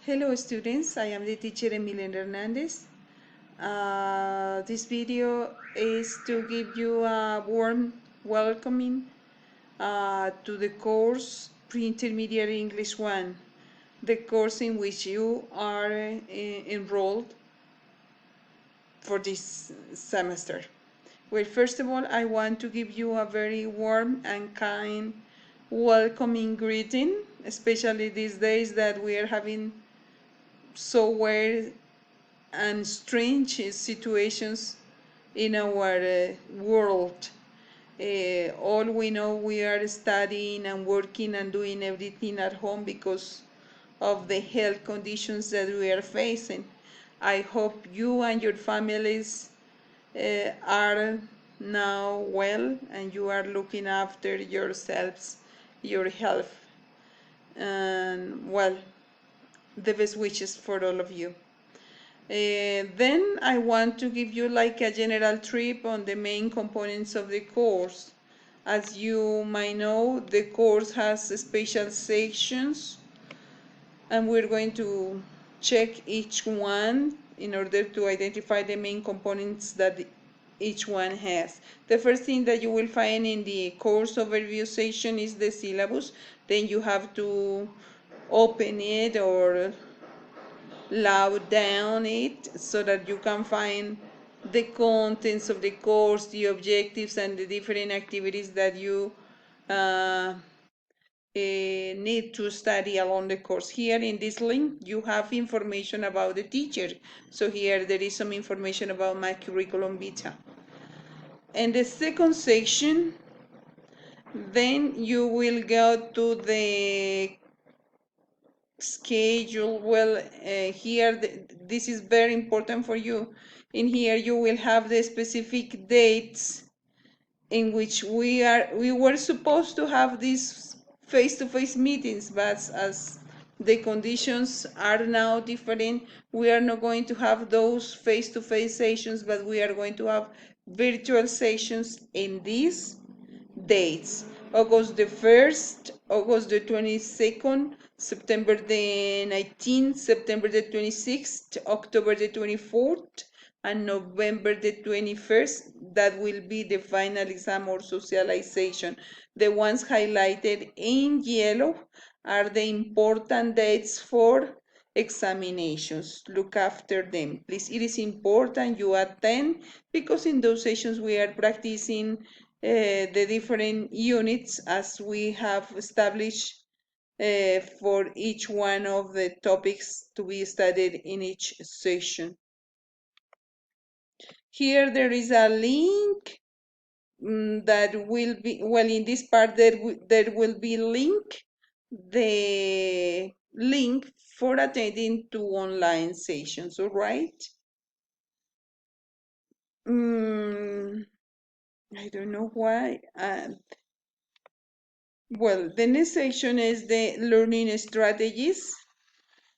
Hello students, I am the teacher Emilian Hernandez. This video is to give you a warm welcoming to the course Pre-intermediate English 1, the course in which you are enrolled for this semester. Well, first of all, I want to give you a very warm and kind welcoming greeting, especially these days that we are having so weird and strange situations in our world. All we know, we are studying and working and doing everything at home because of the health conditions that we are facing. I hope you and your families are now well and you are looking after yourselves, your health, and well, the best wishes for all of you. Then I want to give you like a general trip on the main components of the course. As you might know, the course has special sections and we're going to check each one in order to identify the main components that each one has. The first thing that you will find in the course overview section is the syllabus. Then you have to open it or loud down it so that you can find the contents of the course, the objectives, and the different activities that you need to study along the course. Here in this link, you have information about the teacher. So here there is some information about my curriculum vitae. And the second section, then you will go to the schedule. Well, here this is very important for you. In here you will have the specific dates in which we were supposed to have these face-to-face meetings, but as the conditions are now different, we are not going to have those face-to-face sessions, but we are going to have virtual sessions in these dates: August the 1st, August the 22nd, September the 19th, September the 26th, October the 24th, and November the 21st. That will be the final exam or socialization. The ones highlighted in yellow are the important dates for examinations. Look after them. Please, it is important you attend because in those sessions we are practicing the different units as we have established for each one of the topics to be studied in each session. Here there is a link that will be, well, in this part there will be the link for attending to online sessions, all right? I don't know why. Well, the next section is the learning strategies.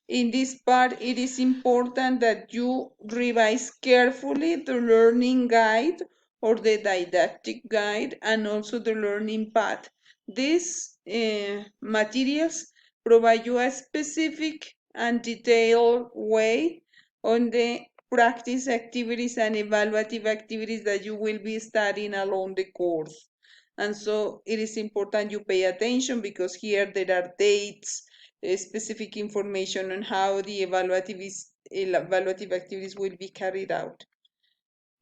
In this part, it is important that you revise carefully the learning guide or the didactic guide and also the learning path. These materials provide you a specific and detailed way on the practice activities and evaluative activities that you will be studying along the course. And so it is important you pay attention because here there are dates, specific information on how the evaluative activities will be carried out.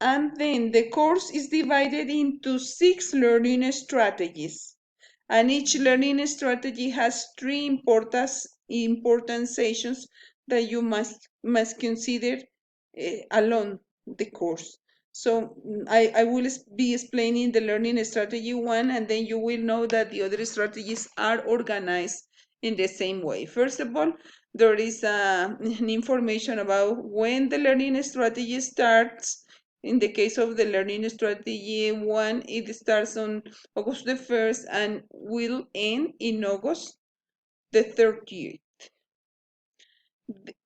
And then the course is divided into 6 learning strategies. And each learning strategy has 3 important sessions that you must consider along the course. So I will be explaining the learning strategy 1, and then you will know that the other strategies are organized in the same way. First of all, there is an information about when the learning strategy starts. In the case of the learning strategy 1, it starts on August the 1st and will end in August the 30th.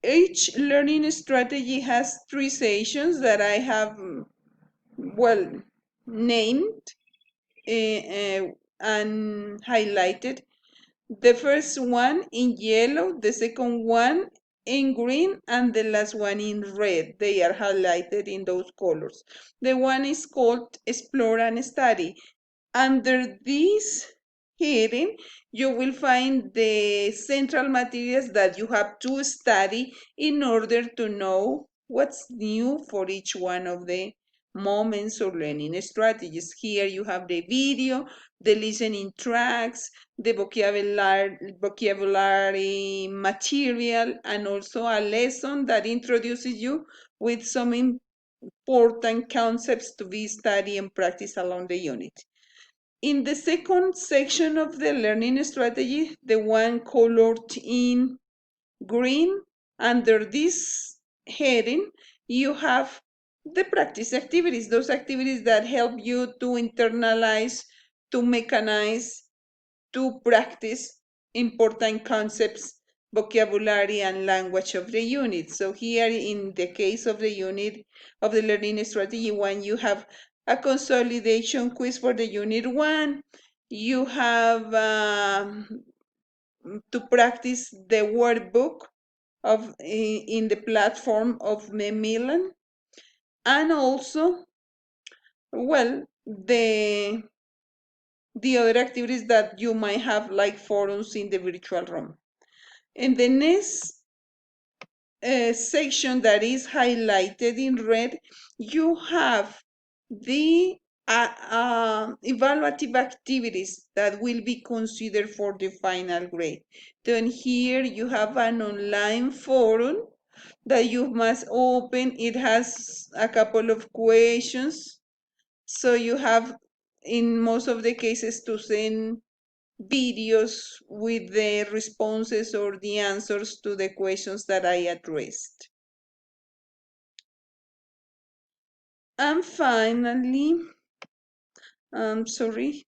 Each learning strategy has 3 sessions that I have, well, named and highlighted. The first one in yellow, the second one in green and the last one in red. They are highlighted in those colors. The one is called Explore and Study. Under this heading, you will find the central materials that you have to study in order to know what's new for each one of the moments or learning strategies. Here you have the video, the listening tracks, the vocabulary material, and also a lesson that introduces you with some important concepts to be studied and practiced along the unit. In the second section of the learning strategy, the one colored in green, under this heading, you have the practice activities, those activities that help you to internalize, to mechanize, to practice important concepts, vocabulary, and language of the unit. So here in the case of the unit of the learning strategy one, you have a consolidation quiz for the unit one. You have to practice the workbook of in the platform of Macmillan, and also, well, the other activities that you might have, like forums in the virtual room. In the next section that is highlighted in red, you have the evaluative activities that will be considered for the final grade. Then here you have an online forum that you must open. It has a couple of questions. So you have, in most of the cases, to send videos with the responses or the answers to the questions that I addressed. And finally, sorry,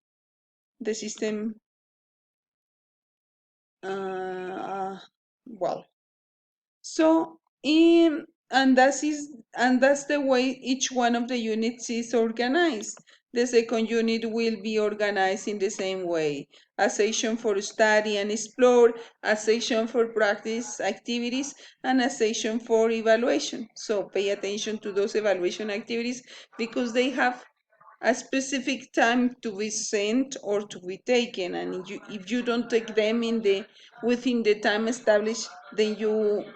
the system, well, so that's the way each one of the units is organized. The second unit will be organized in the same way. A section for study and explore, a section for practice activities, and a section for evaluation. So pay attention to those evaluation activities because they have a specific time to be sent or to be taken, and if you don't take them within the time established, then you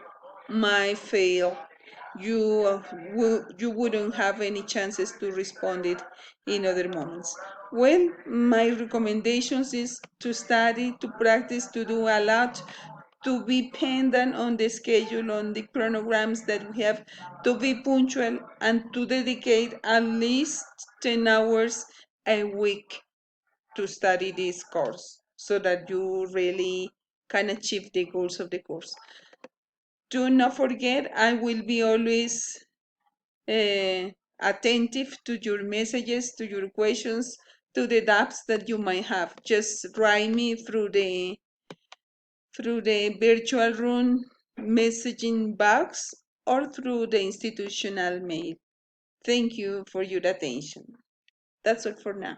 might fail. You wouldn't have any chances to respond it in other moments. Well, my recommendations is to study, to practice, to do a lot, to be pendant on the schedule, on the chronograms that we have, to be punctual, and to dedicate at least 10 hours a week to study this course so that you really can achieve the goals of the course. Do not forget, I will be always attentive to your messages, to your questions, to the doubts that you might have. Just write me through the virtual room messaging box or through the institutional mail. Thank you for your attention. That's all for now.